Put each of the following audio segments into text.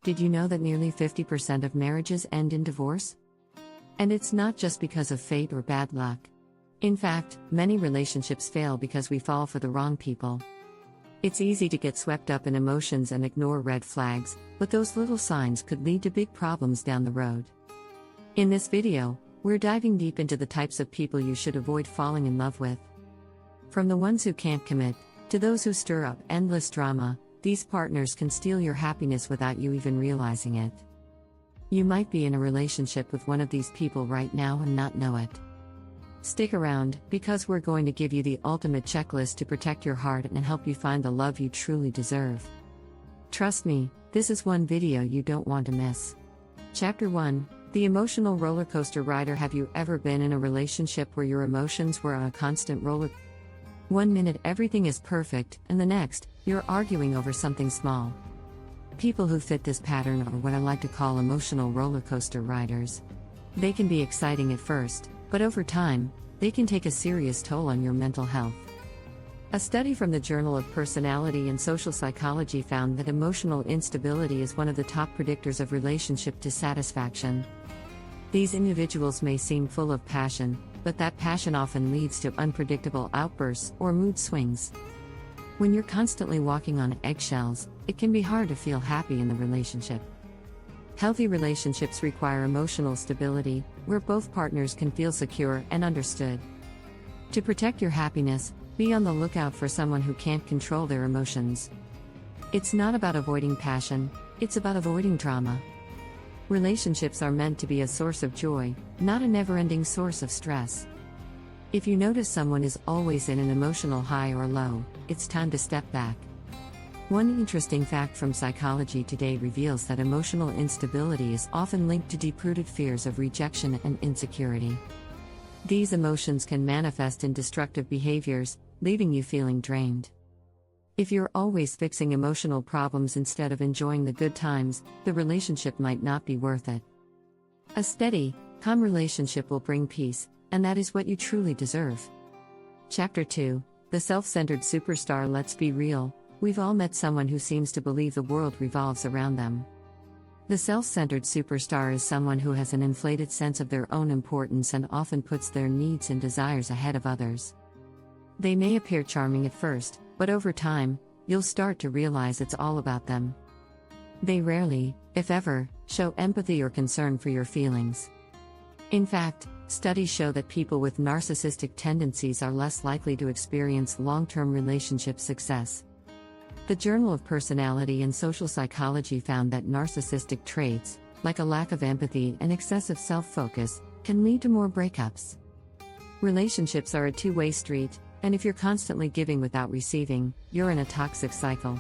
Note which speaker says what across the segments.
Speaker 1: Did you know that nearly 50% of marriages end in divorce? And it's not just because of fate or bad luck. In fact, many relationships fail because we fall for the wrong people. It's easy to get swept up in emotions and ignore red flags, but those little signs could lead to big problems down the road. In this video, we're diving deep into the types of people you should avoid falling in love with. From the ones who can't commit, to those who stir up endless drama, these partners can steal your happiness without you even realizing it. You might be in a relationship with one of these people right now and not know it. Stick around, because we're going to give you the ultimate checklist to protect your heart and help you find the love you truly deserve. Trust me, this is one video you don't want to miss. Chapter 1: The Emotional Roller Coaster Rider. Have you ever been in a relationship where your emotions were on a constant roller? 1 minute everything is perfect, and the next, you're arguing over something small. People who fit this pattern are what I like to call emotional roller coaster riders. They can be exciting at first, but over time, they can take a serious toll on your mental health. A study from the Journal of Personality and Social Psychology found that emotional instability is one of the top predictors of relationship dissatisfaction. These individuals may seem full of passion, but that passion often leads to unpredictable outbursts or mood swings. When you're constantly walking on eggshells, it can be hard to feel happy in the relationship. Healthy relationships require emotional stability, where both partners can feel secure and understood. To protect your happiness, be on the lookout for someone who can't control their emotions. It's not about avoiding passion, it's about avoiding drama. Relationships are meant to be a source of joy, not a never-ending source of stress. If you notice someone is always in an emotional high or low, it's time to step back. One interesting fact from Psychology Today reveals that emotional instability is often linked to deep-rooted fears of rejection and insecurity. These emotions can manifest in destructive behaviors, leaving you feeling drained. If you're always fixing emotional problems instead of enjoying the good times, the relationship might not be worth it. A steady, calm relationship will bring peace, and that is what you truly deserve. Chapter 2: The Self-Centered Superstar. Let's be real. We've all met someone who seems to believe the world revolves around them. The self-centered superstar is someone who has an inflated sense of their own importance and often puts their needs and desires ahead of others. They may appear charming at first, but over time, you'll start to realize it's all about them. They rarely, if ever, show empathy or concern for your feelings. In fact, studies show that people with narcissistic tendencies are less likely to experience long-term relationship success. The Journal of Personality and Social Psychology found that narcissistic traits, like a lack of empathy and excessive self-focus, can lead to more breakups. Relationships are a two-way street, and if you're constantly giving without receiving, you're in a toxic cycle.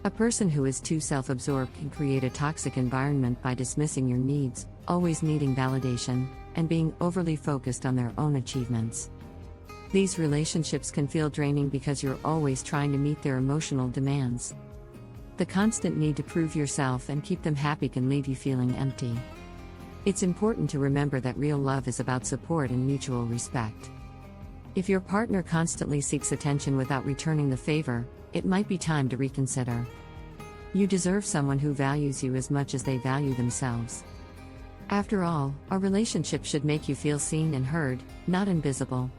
Speaker 1: A person who is too self-absorbed can create a toxic environment by dismissing your needs, always needing validation, and being overly focused on their own achievements. These relationships can feel draining because you're always trying to meet their emotional demands. The constant need to prove yourself and keep them happy can leave you feeling empty. It's important to remember that real love is about support and mutual respect. If your partner constantly seeks attention without returning the favor, it might be time to reconsider. You deserve someone who values you as much as they value themselves. After all, a relationship should make you feel seen and heard, not invisible.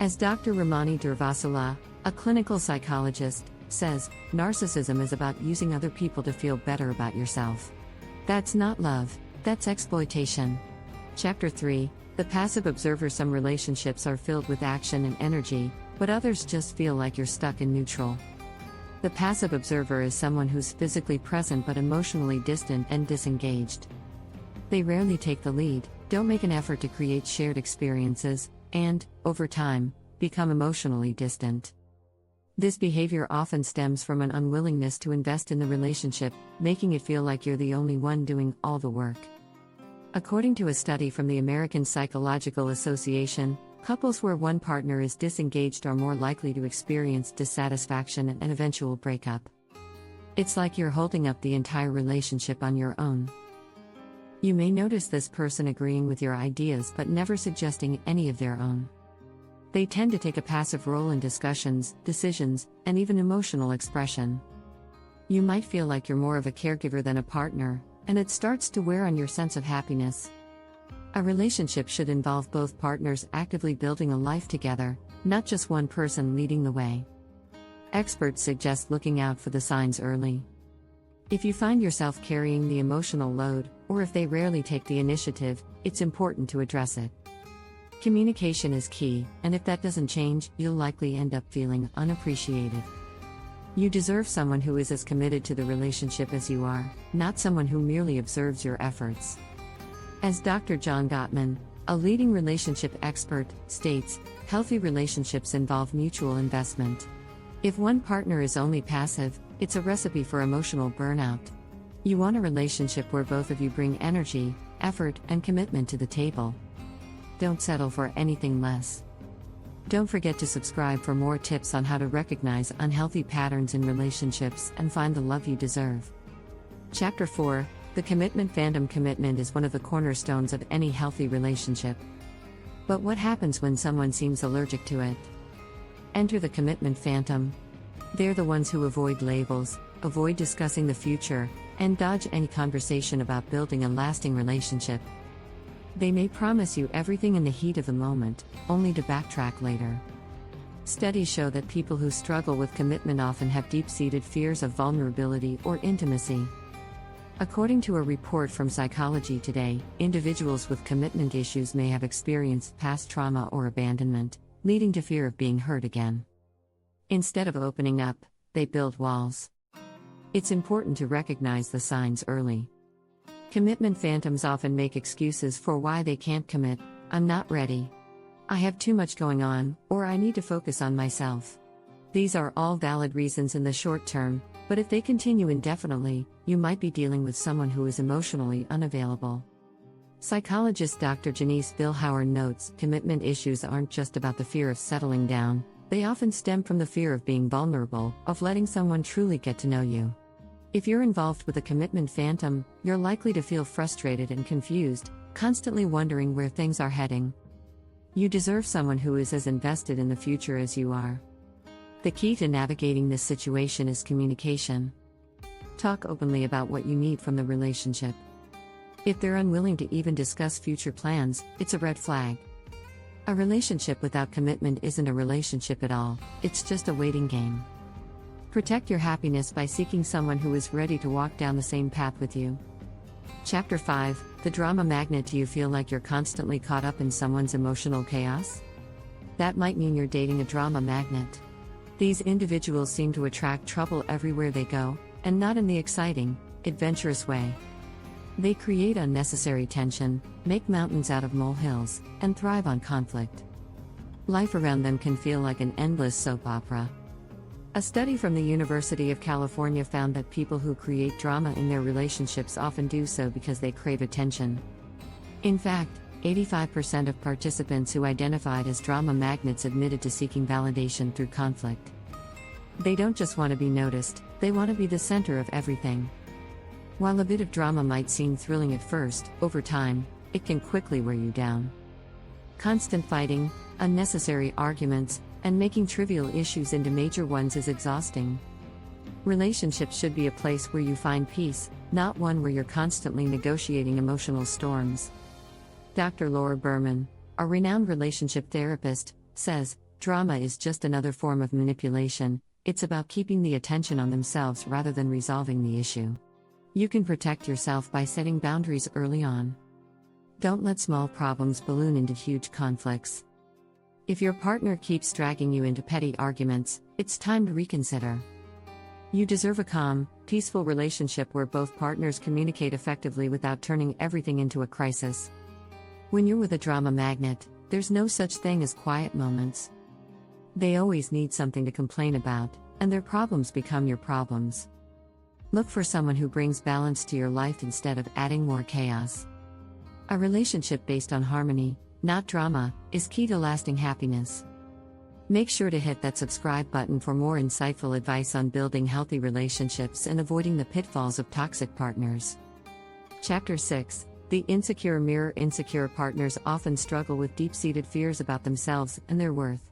Speaker 1: As Dr. Ramani Durvasula, a clinical psychologist, says, narcissism is about using other people to feel better about yourself. That's not love, that's exploitation. Chapter 3: The Passive Observer. Some relationships are filled with action and energy, but others just feel like you're stuck in neutral. The passive observer is someone who's physically present but emotionally distant and disengaged. They rarely take the lead, don't make an effort to create shared experiences, and, over time, become emotionally distant. This behavior often stems from an unwillingness to invest in the relationship, making it feel like you're the only one doing all the work. According to a study from the American Psychological Association, couples where one partner is disengaged are more likely to experience dissatisfaction and an eventual breakup. It's like you're holding up the entire relationship on your own. You may notice this person agreeing with your ideas but never suggesting any of their own. They tend to take a passive role in discussions, decisions, and even emotional expression. You might feel like you're more of a caregiver than a partner, and it starts to wear on your sense of happiness. A relationship should involve both partners actively building a life together, not just one person leading the way. Experts suggest looking out for the signs early. If you find yourself carrying the emotional load, or if they rarely take the initiative, it's important to address it. Communication is key, and if that doesn't change, you'll likely end up feeling unappreciated. You deserve someone who is as committed to the relationship as you are, not someone who merely observes your efforts. As Dr. John Gottman, a leading relationship expert, states, healthy relationships involve mutual investment. If one partner is only passive, it's a recipe for emotional burnout. You want a relationship where both of you bring energy, effort, and commitment to the table. Don't settle for anything less. Don't forget to subscribe for more tips on how to recognize unhealthy patterns in relationships and find the love you deserve. Chapter 4: The Commitment Phantom. Commitment is one of the cornerstones of any healthy relationship. But what happens when someone seems allergic to it? Enter the commitment phantom. They're the ones who avoid labels, avoid discussing the future, and dodge any conversation about building a lasting relationship. They may promise you everything in the heat of the moment, only to backtrack later. Studies show that people who struggle with commitment often have deep-seated fears of vulnerability or intimacy. According to a report from Psychology Today, individuals with commitment issues may have experienced past trauma or abandonment, leading to fear of being hurt again. Instead of opening up, they build walls. It's important to recognize the signs early. Commitment phantoms often make excuses for why they can't commit. I'm not ready. I have too much going on, or I need to focus on myself. These are all valid reasons in the short term, but if they continue indefinitely, you might be dealing with someone who is emotionally unavailable. Psychologist Dr. Janice Billhauer notes, commitment issues aren't just about the fear of settling down, they often stem from the fear of being vulnerable, of letting someone truly get to know you. If you're involved with a commitment phantom, you're likely to feel frustrated and confused, constantly wondering where things are heading. You deserve someone who is as invested in the future as you are. The key to navigating this situation is communication. Talk openly about what you need from the relationship. If they're unwilling to even discuss future plans, it's a red flag. A relationship without commitment isn't a relationship at all, it's just a waiting game. Protect your happiness by seeking someone who is ready to walk down the same path with you. Chapter 5: The Drama Magnet. Do you feel like you're constantly caught up in someone's emotional chaos? That might mean you're dating a drama magnet. These individuals seem to attract trouble everywhere they go, and not in the exciting, adventurous way. They create unnecessary tension, make mountains out of molehills, and thrive on conflict. Life around them can feel like an endless soap opera. A study from the University of California found that people who create drama in their relationships often do so because they crave attention. In fact, 85% of participants who identified as drama magnets admitted to seeking validation through conflict. They don't just want to be noticed, they want to be the center of everything. While a bit of drama might seem thrilling at first, over time, it can quickly wear you down. Constant fighting, unnecessary arguments, and making trivial issues into major ones is exhausting. Relationships should be a place where you find peace, not one where you're constantly negotiating emotional storms. Dr. Laura Berman, a renowned relationship therapist, says, drama is just another form of manipulation. It's about keeping the attention on themselves rather than resolving the issue. You can protect yourself by setting boundaries early on. Don't let small problems balloon into huge conflicts. If your partner keeps dragging you into petty arguments, it's time to reconsider. You deserve a calm, peaceful relationship where both partners communicate effectively without turning everything into a crisis. When you're with a drama magnet, there's no such thing as quiet moments. They always need something to complain about, and their problems become your problems. Look for someone who brings balance to your life instead of adding more chaos. A relationship based on harmony, not drama, is key to lasting happiness. Make sure to hit that subscribe button for more insightful advice on building healthy relationships and avoiding the pitfalls of toxic partners. Chapter 6: The Insecure Mirror. Insecure partners often struggle with deep-seated fears about themselves and their worth.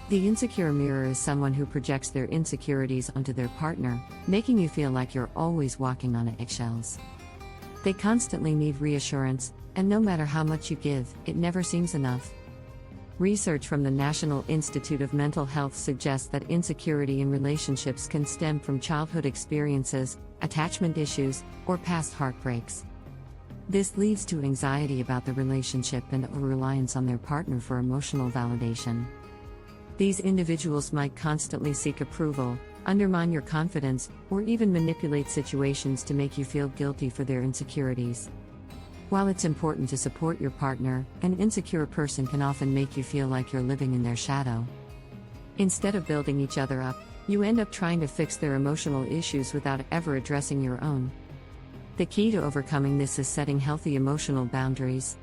Speaker 1: The insecure mirror is someone who projects their insecurities onto their partner, making you feel like you're always walking on eggshells. They constantly need reassurance, and no matter how much you give, it never seems enough. Research from the National Institute of Mental Health suggests that insecurity in relationships can stem from childhood experiences, attachment issues, or past heartbreaks. This leads to anxiety about the relationship and a reliance on their partner for emotional validation. These individuals might constantly seek approval, undermine your confidence, or even manipulate situations to make you feel guilty for their insecurities. While it's important to support your partner, an insecure person can often make you feel like you're living in their shadow. Instead of building each other up, you end up trying to fix their emotional issues without ever addressing your own. The key to overcoming this is setting healthy emotional boundaries.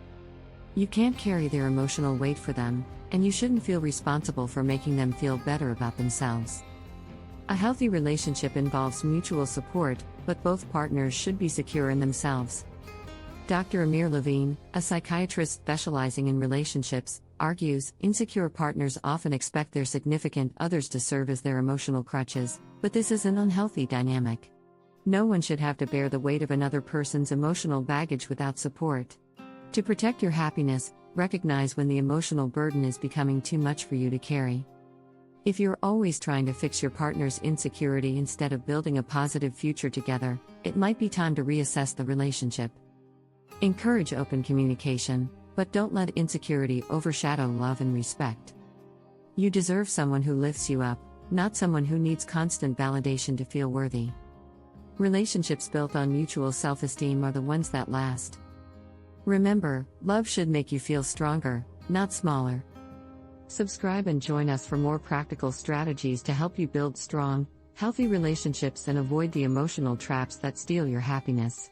Speaker 1: You can't carry their emotional weight for them, and you shouldn't feel responsible for making them feel better about themselves. A healthy relationship involves mutual support, but both partners should be secure in themselves. Dr. Amir Levine, a psychiatrist specializing in relationships, argues insecure partners often expect their significant others to serve as their emotional crutches, but this is an unhealthy dynamic. No one should have to bear the weight of another person's emotional baggage without support. To protect your happiness, recognize when the emotional burden is becoming too much for you to carry. If you're always trying to fix your partner's insecurity instead of building a positive future together, it might be time to reassess the relationship. Encourage open communication, but don't let insecurity overshadow love and respect. You deserve someone who lifts you up, not someone who needs constant validation to feel worthy. Relationships built on mutual self-esteem are the ones that last. Remember, love should make you feel stronger, not smaller. Subscribe and join us for more practical strategies to help you build strong, healthy relationships and avoid the emotional traps that steal your happiness.